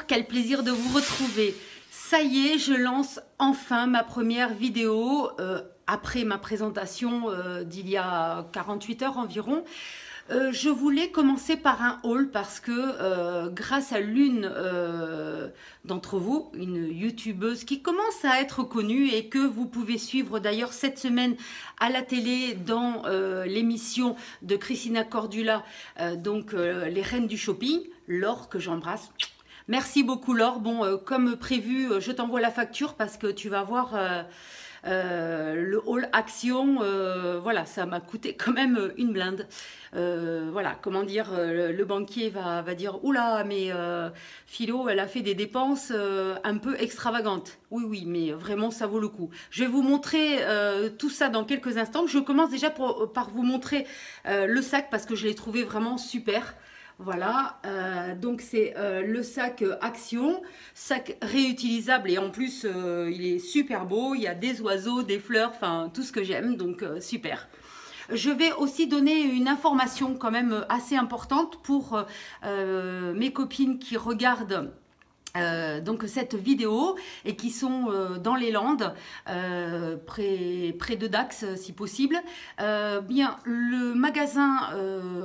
Bonjour, quel plaisir de vous retrouver. Ça y est, je lance enfin ma première vidéo après ma présentation d'il y a 48 heures environ. Je voulais commencer par un haul parce que grâce à l'une d'entre vous, une youtubeuse qui commence à être connue et que vous pouvez suivre d'ailleurs cette semaine à la télé dans l'émission de Christina Cordula, les reines du shopping, Laure que j'embrasse. Merci beaucoup Laure. Bon, comme prévu, je t'envoie la facture parce que tu vas voir le haul action. Voilà, ça m'a coûté quand même une blinde. Voilà, comment dire, le banquier va dire oula, mais Philo, elle a fait des dépenses un peu extravagantes. Oui, oui, mais vraiment, ça vaut le coup. Je vais vous montrer tout ça dans quelques instants. Je commence déjà par vous montrer le sac parce que je l'ai trouvé vraiment super. Voilà, donc c'est le sac Action, sac réutilisable et en plus il est super beau, il y a des oiseaux, des fleurs, enfin tout ce que j'aime, donc super. Je vais aussi donner une information quand même assez importante pour mes copines qui regardent donc cette vidéo et qui sont dans les Landes, près de Dax si possible. Bien, le magasin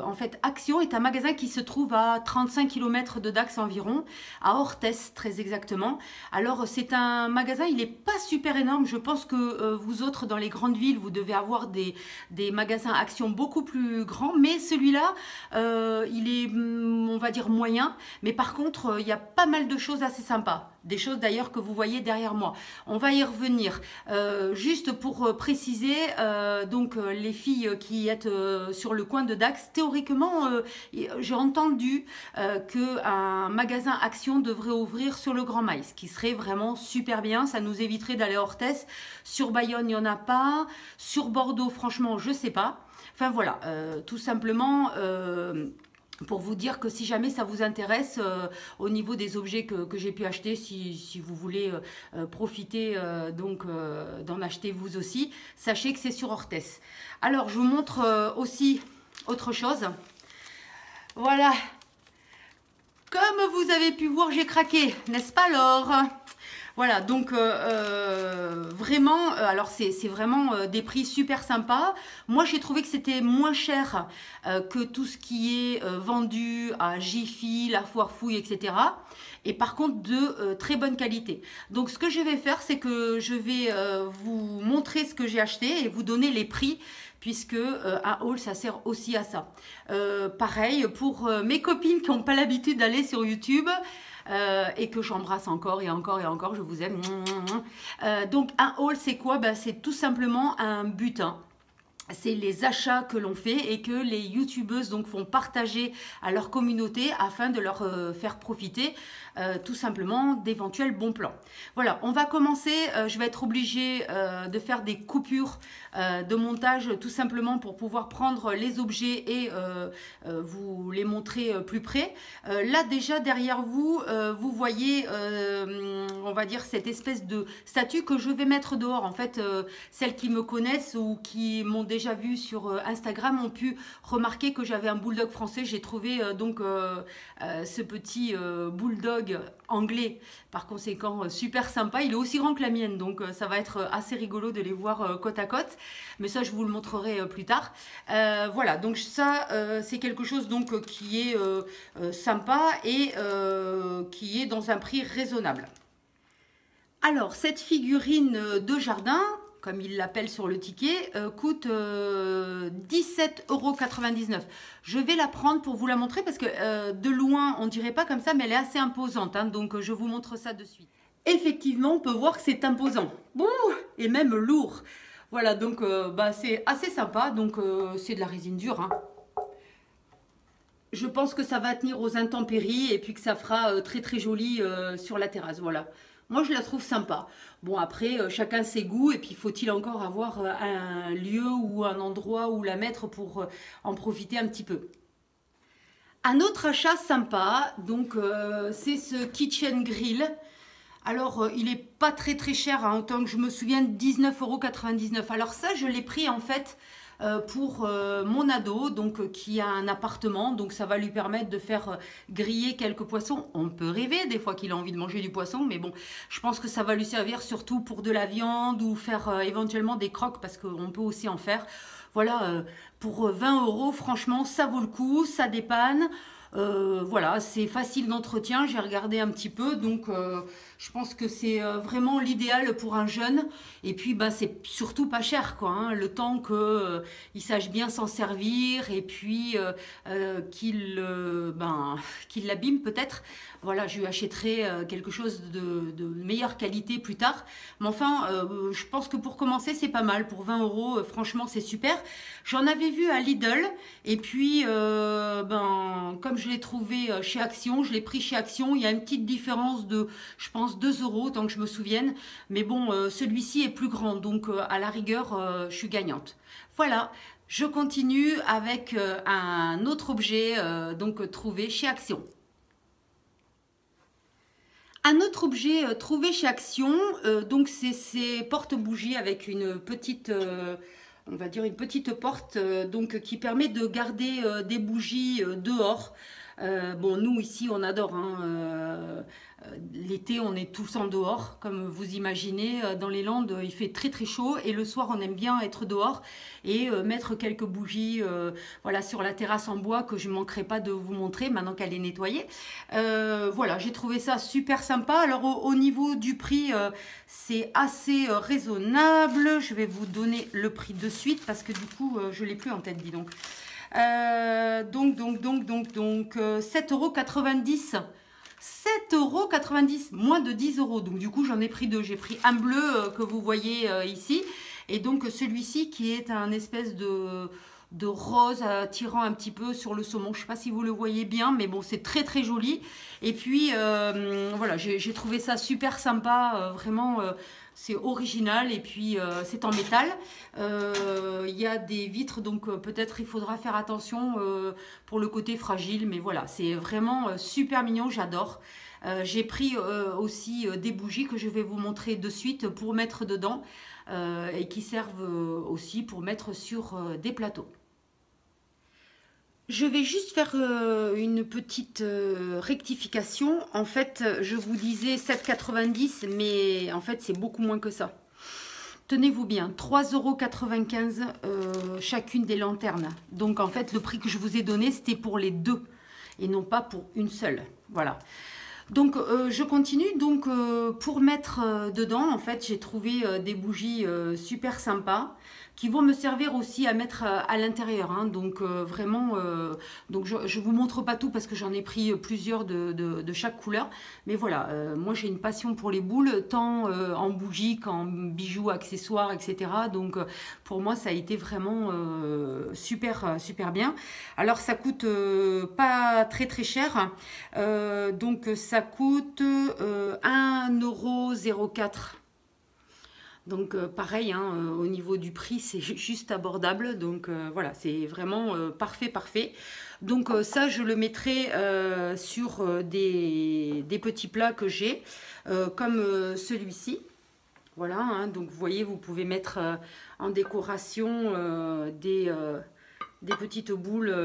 en fait Action est un magasin qui se trouve à 35 km de Dax environ, à Orthès très exactement. Alors c'est un magasin, il n'est pas super énorme, je pense que vous autres dans les grandes villes vous devez avoir des magasins Action beaucoup plus grands, mais celui-là il est on va dire moyen, mais par contre il y a pas mal de choses assez sympa, des choses d'ailleurs que vous voyez derrière moi. On va y revenir. Juste pour préciser, donc les filles qui êtes sur le coin de Dax, théoriquement, j'ai entendu qu'un magasin Action devrait ouvrir sur le Grand Mail, ce qui serait vraiment super bien. Ça nous éviterait d'aller à Orthès. Sur Bayonne, il n'y en a pas. Sur Bordeaux, franchement, je ne sais pas. Enfin voilà, tout simplement... pour vous dire que si jamais ça vous intéresse au niveau des objets que j'ai pu acheter, si vous voulez profiter d'en acheter vous aussi, sachez que c'est sur Orthès. Alors je vous montre aussi autre chose. Voilà, comme vous avez pu voir, j'ai craqué, n'est-ce pas Laure ? Voilà, donc vraiment, alors c'est vraiment des prix super sympas. Moi, j'ai trouvé que c'était moins cher que tout ce qui est vendu à Jiffy, La Foire Fouille, etc. Et par contre, de très bonne qualité. Donc, ce que je vais faire, c'est que je vais vous montrer ce que j'ai acheté et vous donner les prix, puisque un haul, ça sert aussi à ça. Pareil, pour mes copines qui n'ont pas l'habitude d'aller sur YouTube, et que j'embrasse encore et encore et encore, je vous aime. Donc un haul, c'est quoi? C'est tout simplement un butin. C'est les achats que l'on fait et que les youtubeuses donc font partager à leur communauté afin de leur faire profiter tout simplement d'éventuels bons plans. Voilà, on va commencer. Je vais être obligée de faire des coupures de montage tout simplement pour pouvoir prendre les objets et vous les montrer plus près. Là déjà derrière vous, vous voyez on va dire cette espèce de statue que je vais mettre dehors. En fait, celles qui me connaissent ou qui m'ont déjà vu sur Instagram ont pu remarquer que j'avais un bulldog français. J'ai trouvé ce petit bulldog anglais, par conséquent super sympa. Il est aussi grand que la mienne, donc ça va être assez rigolo de les voir côte à côte, mais ça je vous le montrerai plus tard. Voilà, donc ça c'est quelque chose donc qui est sympa et qui est dans un prix raisonnable. Alors cette figurine de jardin, comme il l'appelle sur le ticket, coûte 17,99 €. Je vais la prendre pour vous la montrer parce que de loin, on ne dirait pas comme ça, mais elle est assez imposante. Hein, donc, je vous montre ça de suite. Effectivement, on peut voir que c'est imposant. Ouh, et même lourd. Voilà, donc c'est assez sympa. Donc, c'est de la résine dure. Hein. Je pense que ça va tenir aux intempéries et puis que ça fera très très joli sur la terrasse. Voilà. Moi, je la trouve sympa. Bon, après, chacun ses goûts. Et puis, faut-il encore avoir un lieu ou un endroit où la mettre pour en profiter un petit peu. Un autre achat sympa, donc, c'est ce Kitchen Grill. Alors, il n'est pas très très cher, hein, autant que je me souviens, 19,99 €. Alors ça, je l'ai pris en fait pour mon ado, donc qui a un appartement, donc ça va lui permettre de faire griller quelques poissons. On peut rêver des fois qu'il a envie de manger du poisson, mais bon, je pense que ça va lui servir surtout pour de la viande ou faire éventuellement des croques parce qu'on peut aussi en faire. Voilà, pour 20 euros, franchement, ça vaut le coup, ça dépanne. Voilà, c'est facile d'entretien, j'ai regardé un petit peu, donc je pense que c'est vraiment l'idéal pour un jeune. Et puis, bah, c'est surtout pas cher, quoi, hein, le temps qu'il sache bien s'en servir et puis qu'il l'abîme peut-être. Voilà, je lui achèterai quelque chose de meilleure qualité plus tard. Mais enfin, je pense que pour commencer, c'est pas mal. Pour 20 euros, franchement, c'est super. J'en avais vu à Lidl. Et puis, comme je l'ai trouvé chez Action, je l'ai pris chez Action. Il y a une petite différence de, je pense, 2 euros, tant que je me souvienne. Mais bon, celui-ci est plus grand. Donc, à la rigueur, je suis gagnante. Voilà. Je continue avec un autre objet donc trouvé chez Action. Un autre objet trouvé chez Action, donc c'est ces porte-bougies avec une petite, on va dire une petite porte, donc qui permet de garder des bougies dehors. Bon, nous ici on adore, hein, l'été on est tous en dehors, comme vous imaginez, dans les Landes il fait très très chaud et le soir on aime bien être dehors et mettre quelques bougies voilà, sur la terrasse en bois que je ne manquerai pas de vous montrer maintenant qu'elle est nettoyée. Voilà, j'ai trouvé ça super sympa. Alors au niveau du prix, c'est assez raisonnable. Je vais vous donner le prix de suite parce que du coup je ne l'ai plus en tête, dis donc. Donc 7,90 €. 7,90 €, moins de 10 €. Donc du coup j'en ai pris deux. J'ai pris un bleu que vous voyez ici. Et donc celui-ci qui est un espèce de rose attirant un petit peu sur le saumon. Je ne sais pas si vous le voyez bien, mais bon, c'est très très joli. Et puis voilà, j'ai trouvé ça super sympa, vraiment c'est original et puis c'est en métal. Il y a des vitres, donc peut-être il faudra faire attention pour le côté fragile, mais voilà, c'est vraiment super mignon, j'adore. J'ai pris aussi des bougies que je vais vous montrer de suite pour mettre dedans et qui servent aussi pour mettre sur des plateaux. Je vais juste faire une petite rectification. En fait, je vous disais 7,90 €, mais en fait, c'est beaucoup moins que ça. Tenez-vous bien, 3,95 € chacune des lanternes. Donc, en fait, le prix que je vous ai donné, c'était pour les deux et non pas pour une seule. Voilà. Donc, je continue. Donc, pour mettre dedans, en fait, j'ai trouvé des bougies super sympas qui vont me servir aussi à mettre à l'intérieur. Hein. Donc, vraiment, donc je ne vous montre pas tout parce que j'en ai pris plusieurs de chaque couleur. Mais voilà, moi, j'ai une passion pour les boules, tant en bougies qu'en bijoux, accessoires, etc. Donc, pour moi, ça a été vraiment super, super bien. Alors, ça coûte pas très, très cher. Donc, ça coûte 1,04 €. Donc pareil, hein, au niveau du prix, c'est juste abordable. Donc voilà, c'est vraiment parfait, parfait. Donc ça, je le mettrai sur des petits plats que j'ai, comme celui-ci. Voilà, hein, donc vous voyez, vous pouvez mettre en décoration des petites boules.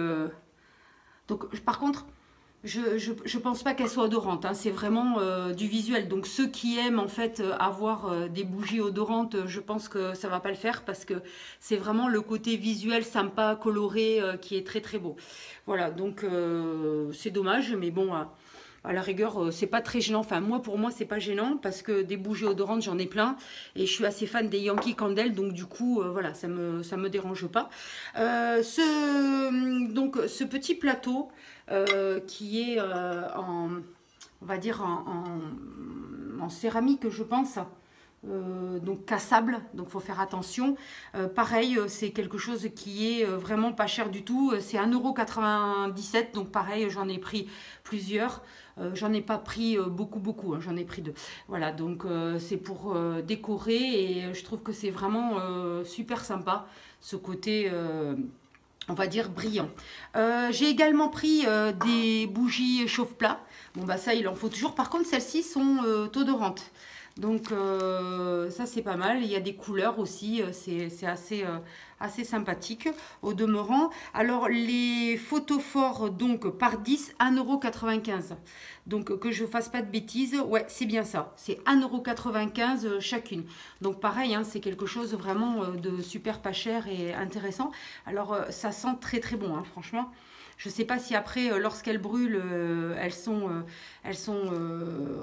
Donc par contre, je pense pas qu'elle soit odorante, hein. C'est vraiment du visuel. Donc ceux qui aiment en fait avoir des bougies odorantes, je pense que ça va pas le faire parce que c'est vraiment le côté visuel sympa, coloré qui est très très beau. Voilà, donc c'est dommage, mais bon, à la rigueur, c'est pas très gênant. Enfin, pour moi, c'est pas gênant parce que des bougies odorantes, j'en ai plein et je suis assez fan des Yankee Candle, donc du coup, voilà, ça me dérange pas. Ce petit plateau qui est on va dire en céramique, je pense. Donc cassable, donc faut faire attention. Pareil, c'est quelque chose qui est vraiment pas cher du tout. C'est 1,97 €, donc pareil, j'en ai pris plusieurs. J'en ai pas pris beaucoup, hein, j'en ai pris deux. Voilà, donc c'est pour décorer et je trouve que c'est vraiment super sympa, ce côté on va dire brillant. J'ai également pris des bougies chauffe-plat. Bon bah ça il en faut toujours. Par contre celles-ci sont odorantes. Donc ça c'est pas mal. Il y a des couleurs aussi, c'est assez, assez sympathique au demeurant. Alors les photophores donc par 10, 1,95 €. Donc que je ne fasse pas de bêtises, ouais c'est bien ça, c'est 1,95 € chacune. Donc pareil, hein, c'est quelque chose vraiment de super pas cher et intéressant. Alors ça sent très très bon, hein, franchement. Je ne sais pas si après, lorsqu'elles brûlent, elles sont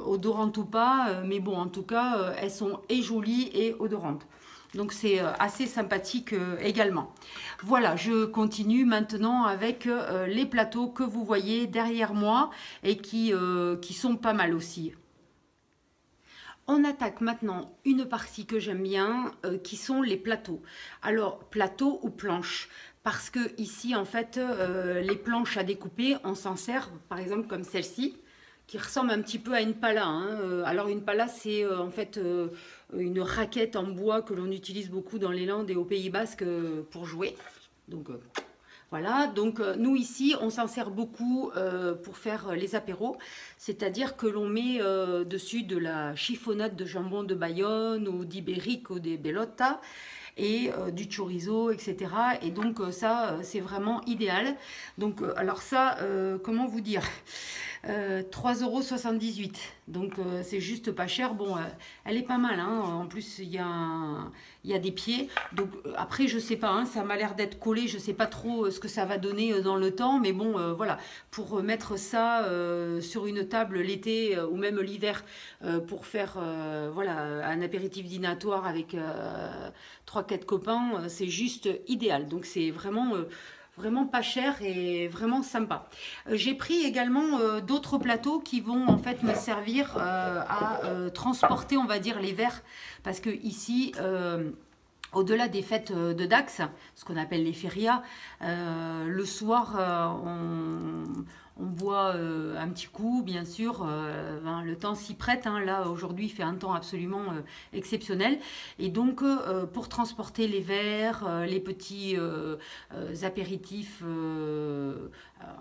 odorantes ou pas. Mais bon, en tout cas, elles sont et jolies et odorantes. Donc c'est assez sympathique également. Voilà, je continue maintenant avec les plateaux que vous voyez derrière moi et qui sont pas mal aussi. On attaque maintenant une partie que j'aime bien, qui sont les plateaux. Alors, plateaux ou planches, parce que ici, en fait, les planches à découper, on s'en sert, par exemple, comme celle-ci, qui ressemble un petit peu à une pala, hein. Alors, une pala, c'est en fait une raquette en bois que l'on utilise beaucoup dans les Landes et au Pays Basque pour jouer. Donc, voilà, donc nous ici, on s'en sert beaucoup pour faire les apéros, c'est-à-dire que l'on met dessus de la chiffonnade de jambon de Bayonne ou d'Ibérique ou des Bellota et du chorizo, etc. Et donc ça, c'est vraiment idéal. Donc alors ça, comment vous dire 3,78 €. Donc c'est juste pas cher. Bon, elle est pas mal, hein. En plus, il y a des pieds. Donc après, je sais pas, hein, ça m'a l'air d'être collé. Je sais pas trop ce que ça va donner dans le temps. Mais bon, voilà, pour mettre ça sur une table l'été ou même l'hiver pour faire voilà, un apéritif dînatoire avec 3-4 copains, c'est juste idéal. Donc c'est vraiment pas cher et vraiment sympa. J'ai pris également d'autres plateaux qui vont en fait me servir à transporter, on va dire, les verres. Parce que ici, au-delà des fêtes de Dax, ce qu'on appelle les férias, le soir, on boit un petit coup, bien sûr. Le temps s'y prête, hein. Là, aujourd'hui, il fait un temps absolument exceptionnel. Et donc, pour transporter les verres, les petits apéritifs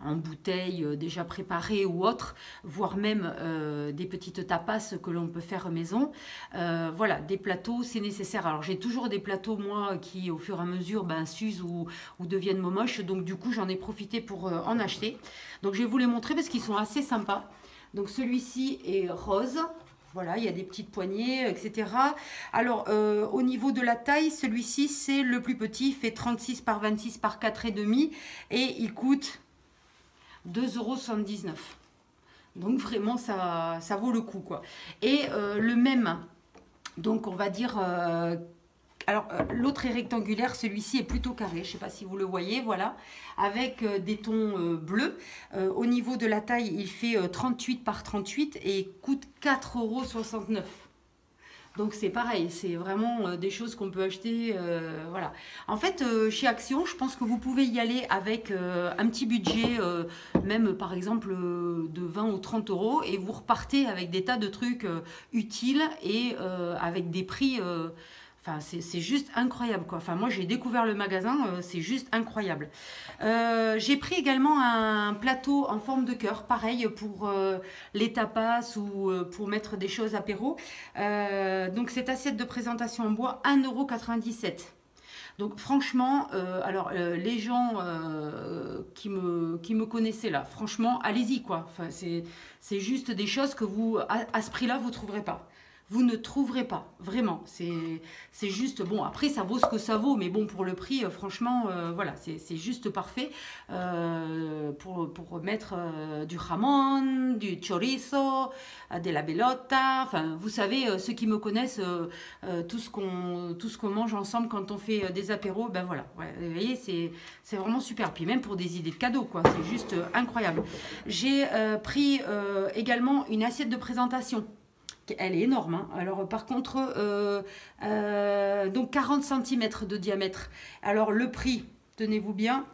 en bouteille déjà préparés ou autres, voire même des petites tapas que l'on peut faire maison. Voilà, des plateaux, c'est nécessaire. Alors, j'ai toujours des plateaux, moi, qui, au fur et à mesure, s'usent ou deviennent moches. Donc, du coup, j'en ai profité pour en acheter. Donc, je vais vous les montrer parce qu'ils sont assez sympas. Donc, celui-ci est rose. Voilà, il y a des petites poignées, etc. Alors, au niveau de la taille, celui-ci, c'est le plus petit. Il fait 36 par 26 par 4,5 et il coûte 2,79 €. Donc, vraiment, ça vaut le coup, quoi. Et le même, donc, on va dire... alors, l'autre est rectangulaire, celui-ci est plutôt carré, je ne sais pas si vous le voyez, voilà, avec des tons bleus. Au niveau de la taille, il fait 38 par 38 et coûte 4,69 €. Donc c'est pareil, c'est vraiment des choses qu'on peut acheter, voilà. En fait, chez Action, je pense que vous pouvez y aller avec un petit budget, même par exemple de 20 ou 30 € et vous repartez avec des tas de trucs utiles et avec des prix... Enfin, c'est juste incroyable, quoi. Enfin, moi, j'ai découvert le magasin, c'est juste incroyable. J'ai pris également un plateau en forme de cœur, pareil, pour les tapas ou pour mettre des choses apéro. Donc, cette assiette de présentation en bois, 1,97 €. Donc franchement, les gens qui me connaissaient là, franchement, allez-y, quoi. Enfin, c'est juste des choses que vous, à ce prix-là, vous ne trouverez pas. Vous ne trouverez pas, vraiment. C'est juste, bon, après, ça vaut ce que ça vaut, mais bon, pour le prix, franchement, voilà, c'est juste parfait pour mettre du jamon, du chorizo, de la bellota. Enfin, vous savez, ceux qui me connaissent, tout ce qu'on mange ensemble quand on fait des apéros, ben voilà. Ouais, vous voyez, c'est vraiment super. Puis même pour des idées de cadeaux, quoi, c'est juste incroyable. J'ai pris également une assiette de présentation. Elle est énorme, hein. Alors par contre, donc 40 cm de diamètre. Alors le prix, tenez-vous bien,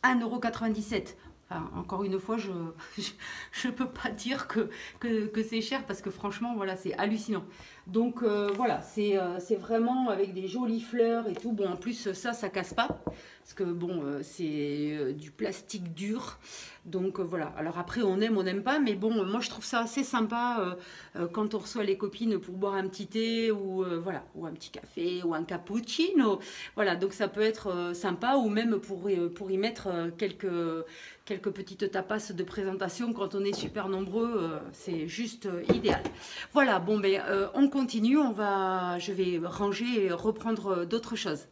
1,97 €. Enfin, encore une fois, je peux pas dire que c'est cher parce que franchement, voilà, c'est hallucinant. Donc voilà, c'est vraiment avec des jolies fleurs et tout. Bon, en plus, ça casse pas parce que bon, c'est du plastique dur. Donc voilà. Alors après, on aime, on n'aime pas, mais bon, moi je trouve ça assez sympa quand on reçoit les copines pour boire un petit thé ou voilà, ou un petit café ou un cappuccino. Voilà, donc ça peut être sympa ou même pour y mettre quelques petites tapas de présentation quand on est super nombreux, c'est juste idéal. Voilà, bon ben on continue, je vais ranger et reprendre d'autres choses.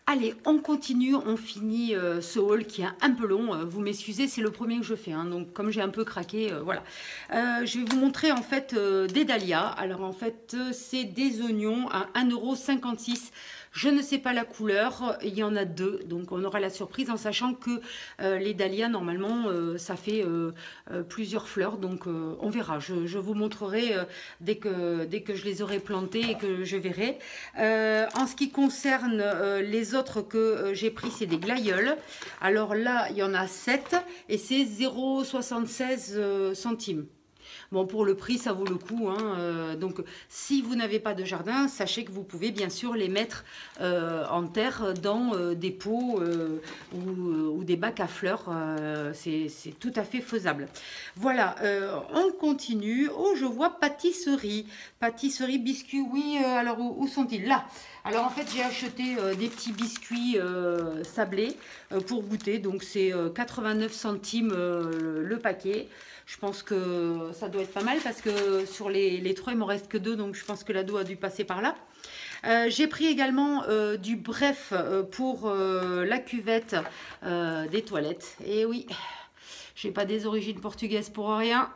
Allez, on continue, on finit ce haul qui est un peu long. Vous m'excusez, c'est le premier que je fais. Hein, donc, comme j'ai un peu craqué, voilà. Je vais vous montrer en fait des dahlias. Alors, en fait, c'est des oignons à 1,56 €. Je ne sais pas la couleur, il y en a deux, donc on aura la surprise en sachant que les dahlias, normalement, ça fait plusieurs fleurs, donc on verra. Je vous montrerai dès que je les aurai plantées et que je verrai. En ce qui concerne les autres que j'ai pris, c'est des glaïeuls. Alors là, il y en a 7 et c'est 0,76 centimes. Bon, pour le prix, ça vaut le coup. Hein. Donc, si vous n'avez pas de jardin, sachez que vous pouvez bien sûr les mettre en terre dans des pots ou des bacs à fleurs. C'est tout à fait faisable. Voilà, on continue. Oh, je vois pâtisserie. Pâtisserie, biscuits, oui. Alors, où sont-ils? Là. Alors, en fait, j'ai acheté des petits biscuits sablés pour goûter. Donc, c'est 89 centimes le paquet. Je pense que ça doit être pas mal parce que sur les trois, il ne m'en reste que deux. Donc, je pense que l'ado a dû passer par là. J'ai pris également du bref pour la cuvette des toilettes. Et oui, j'ai pas des origines portugaises pour rien.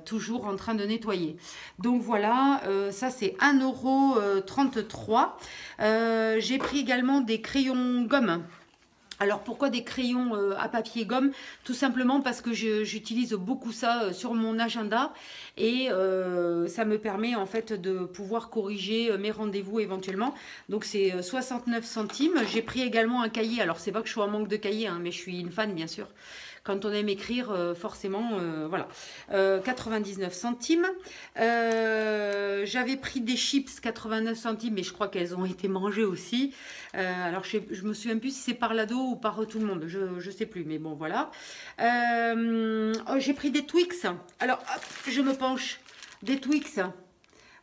Toujours en train de nettoyer. Donc voilà, ça c'est 1,33 €. J'ai pris également des crayons gomme. Alors pourquoi des crayons à papier gomme? Tout simplement parce que j'utilise beaucoup ça sur mon agenda et ça me permet en fait de pouvoir corriger mes rendez-vous éventuellement. Donc c'est 69 centimes. J'ai pris également un cahier. Alors c'est pas que je sois en manque de cahier, hein, mais je suis une fan bien sûr. Quand on aime écrire, forcément, voilà. 99 centimes. J'avais pris des chips, 89 centimes, mais je crois qu'elles ont été mangées aussi. Alors, je me souviens plus si c'est par l'ado ou par tout le monde. Je ne sais plus, mais bon, voilà. J'ai pris des Twix. Alors, hop, je me penche. Des Twix.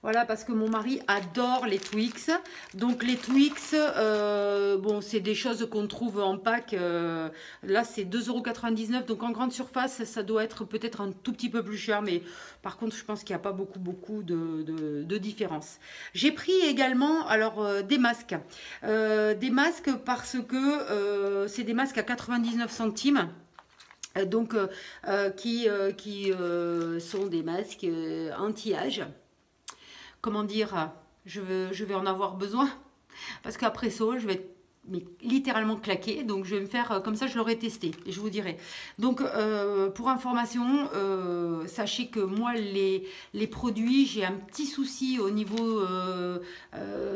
Voilà, parce que mon mari adore les Twix. Donc, les Twix, bon, c'est des choses qu'on trouve en pack. Là, c'est 2,99 €. Donc, en grande surface, ça doit être peut-être un tout petit peu plus cher. Mais par contre, je pense qu'il n'y a pas beaucoup de différence. J'ai pris également, alors, des masques. Des masques parce que c'est des masques à 99 centimes. Donc, qui sont des masques anti-âge. Comment dire, je vais en avoir besoin parce qu'après ça, je vais être littéralement claquer. Donc, je vais me faire comme ça, je l'aurai testé et je vous dirai. Donc, pour information, sachez que moi, les produits, j'ai un petit souci au niveau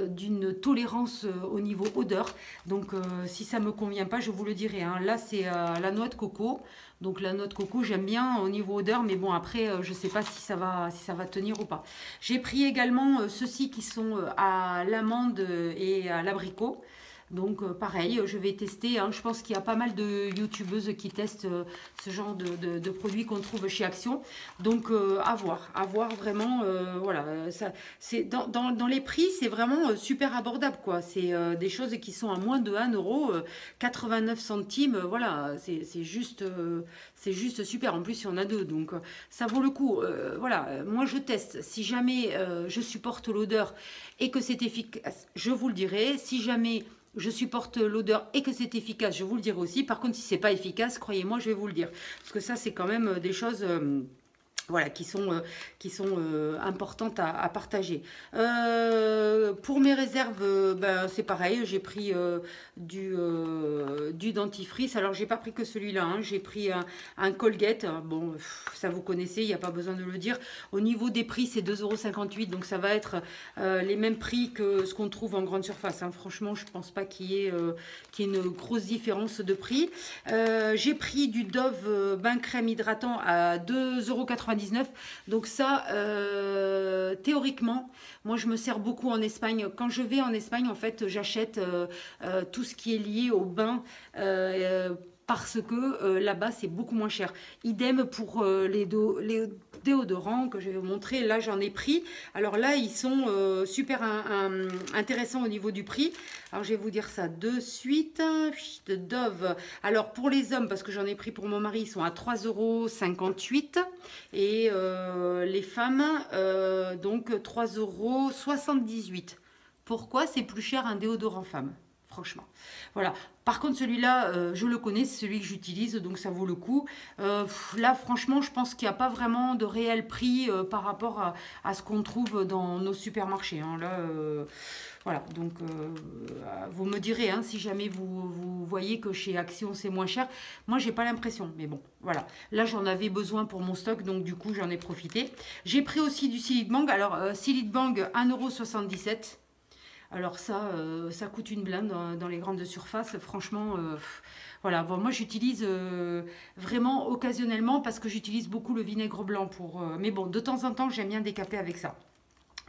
d'une tolérance au niveau odeur. Donc, si ça ne me convient pas, je vous le dirai. Hein. Là, c'est la noix de coco. Donc la noix de coco, j'aime bien au niveau odeur, mais bon après, je ne sais pas si ça va tenir ou pas. J'ai pris également ceux-ci qui sont à l'amande et à l'abricot. Donc pareil, je vais tester. Hein. Je pense qu'il y a pas mal de youtubeuses qui testent ce genre de produits qu'on trouve chez Action. Donc à voir vraiment. Voilà, ça, dans les prix, c'est vraiment super abordable quoi. C'est des choses qui sont à moins de 1 €, 89 centimes. Voilà, c'est juste super. En plus, il y en a deux, donc ça vaut le coup. Voilà, moi je teste. Si jamais je supporte l'odeur et que c'est efficace, je vous le dirai. Si jamais je supporte l'odeur et que c'est efficace, je vous le dirai aussi. Par contre, si c'est pas efficace, croyez-moi, je vais vous le dire. Parce que ça, c'est quand même des choses voilà, qui sont importantes à partager. Pour mes réserves, ben, c'est pareil, j'ai pris du dentifrice. Alors, j'ai pas pris que celui-là, hein, j'ai pris un Colgate. Bon, ça vous connaissez, il n'y a pas besoin de le dire. Au niveau des prix, c'est 2,58 €, donc ça va être les mêmes prix que ce qu'on trouve en grande surface, hein. Franchement, je pense pas qu'il y ait une grosse différence de prix. J'ai pris du Dove bain crème hydratant à 2,99 €. Donc ça, théoriquement, moi je me sers beaucoup en Espagne. Quand je vais en Espagne, en fait, j'achète tout ce qui est lié au bain. Parce que là-bas c'est beaucoup moins cher. Idem pour les déodorants que je vais vous montrer. Là j'en ai pris. Alors là ils sont super intéressants au niveau du prix. Alors je vais vous dire ça de suite. De Dove. Alors pour les hommes, parce que j'en ai pris pour mon mari, ils sont à 3,58 €. Et les femmes, donc 3,78 €. Pourquoi c'est plus cher un déodorant femme? Franchement. Voilà. Par contre, celui-là, je le connais, c'est celui que j'utilise, donc ça vaut le coup. Là, franchement, je pense qu'il n'y a pas vraiment de réel prix par rapport à ce qu'on trouve dans nos supermarchés, hein. Là, voilà. Donc, vous me direz, hein, si jamais vous voyez que chez Action, c'est moins cher. Moi, j'ai pas l'impression, mais bon, voilà. Là, j'en avais besoin pour mon stock, donc du coup, j'en ai profité. J'ai pris aussi du Silitbang. Alors, Silitbang, 1,77 €. Alors ça, ça coûte une blinde dans les grandes surfaces. Franchement, voilà. Bon, moi, j'utilise vraiment occasionnellement parce que j'utilise beaucoup le vinaigre blanc pour. Mais bon, de temps en temps, j'aime bien décaper avec ça.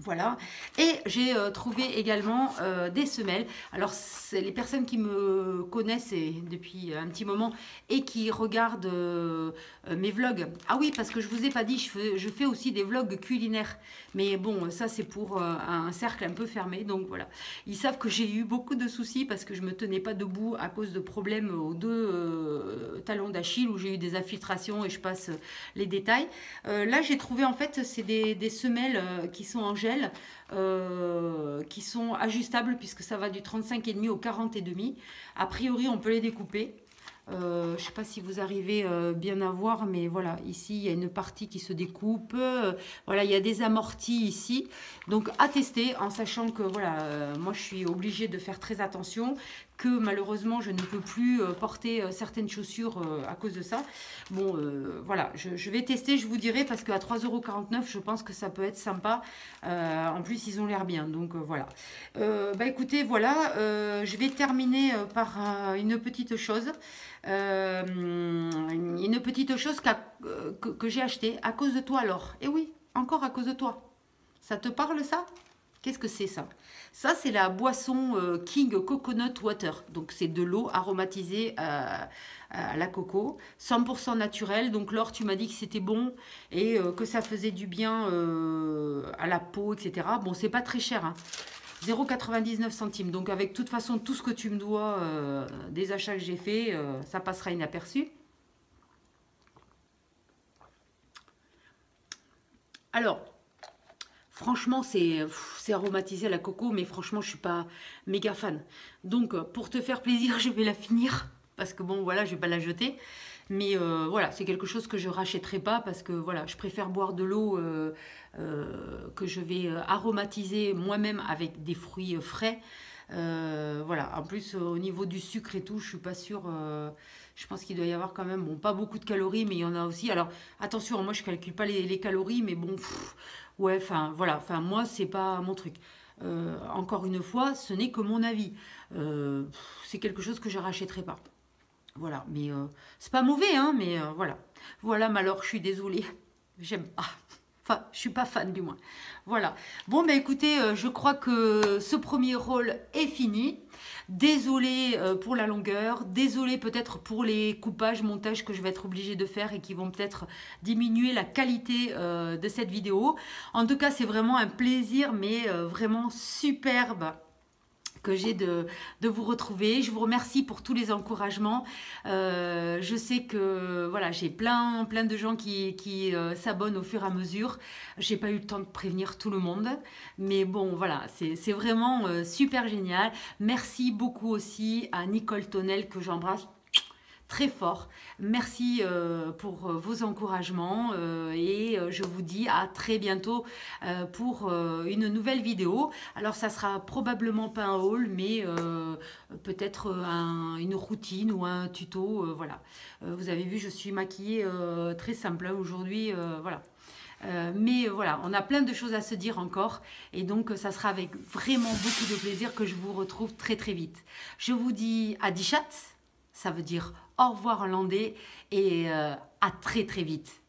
Voilà, et j'ai trouvé également des semelles. Alors, c'est les personnes qui me connaissent depuis un petit moment et qui regardent mes vlogs. Ah oui, parce que je vous ai pas dit, je fais aussi des vlogs culinaires. Mais bon, ça c'est pour un cercle un peu fermé. Donc voilà, ils savent que j'ai eu beaucoup de soucis parce que je me tenais pas debout à cause de problèmes aux deux talons d'Achille où j'ai eu des infiltrations et je passe les détails. Là, j'ai trouvé en fait, c'est des semelles qui sont en gel. Qui sont ajustables puisque ça va du 35,5 au 40,5. A priori, on peut les découper. Je ne sais pas si vous arrivez bien à voir, mais voilà, ici, il y a une partie qui se découpe. Voilà, il y a des amortis ici. Donc, à tester, en sachant que, voilà, moi, je suis obligée de faire très attention, que malheureusement, je ne peux plus porter certaines chaussures à cause de ça. Bon, voilà, je vais tester, je vous dirai, parce qu'à 3,49 €, je pense que ça peut être sympa. En plus, ils ont l'air bien, donc voilà. Bah, écoutez, voilà, je vais terminer par une petite chose. Une petite chose que j'ai achetée à cause de toi, alors. Et oui, encore à cause de toi. Ça te parle, ça? Qu'est-ce que c'est, ça? Ça, c'est la boisson King Coconut Water. Donc, c'est de l'eau aromatisée à la coco, 100% naturel. Donc, Laure, tu m'as dit que c'était bon et que ça faisait du bien à la peau, etc. Bon, c'est pas très cher, hein. 0,99 centimes. Donc, avec toute façon, tout ce que tu me dois des achats que j'ai fait, ça passera inaperçu. Alors, franchement, c'est aromatisé à la coco, mais franchement, je suis pas méga fan. Donc, pour te faire plaisir, je vais la finir. Parce que bon, voilà, je vais pas la jeter. Mais voilà, c'est quelque chose que je rachèterai pas parce que voilà, je préfère boire de l'eau que je vais aromatiser moi-même avec des fruits frais. Voilà, en plus au niveau du sucre et tout, je suis pas sûre. Je pense qu'il doit y avoir quand même, bon, pas beaucoup de calories, mais il y en a aussi. Alors attention, moi je calcule pas les calories, mais bon, ouais, enfin voilà, enfin moi c'est pas mon truc. Encore une fois, ce n'est que mon avis. C'est quelque chose que je rachèterai pas. Voilà, mais c'est pas mauvais, hein, mais voilà. Voilà, mais alors je suis désolée, j'aime pas. Enfin, je suis pas fan du moins. Voilà. Bon, bah écoutez, je crois que ce premier rôle est fini. Désolée pour la longueur, désolée peut-être pour les coupages, montages que je vais être obligée de faire et qui vont peut-être diminuer la qualité de cette vidéo. En tout cas, c'est vraiment un plaisir, mais vraiment superbe que j'ai de vous retrouver. Je vous remercie pour tous les encouragements. Je sais que voilà, j'ai plein de gens qui s'abonnent au fur et à mesure. J'ai pas eu le temps de prévenir tout le monde, mais bon voilà, c'est vraiment super génial. Merci beaucoup aussi à Nicole Tonnel que j'embrasse très fort. Merci pour vos encouragements et je vous dis à très bientôt pour une nouvelle vidéo. Alors ça sera probablement pas un haul, mais peut-être une routine ou un tuto. Voilà. Vous avez vu, je suis maquillée très simple aujourd'hui. Voilà. Mais voilà, on a plein de choses à se dire encore et donc ça sera avec vraiment beaucoup de plaisir que je vous retrouve très très vite. Je vous dis à Dichat, ça veut dire au revoir hollandais et à très très vite.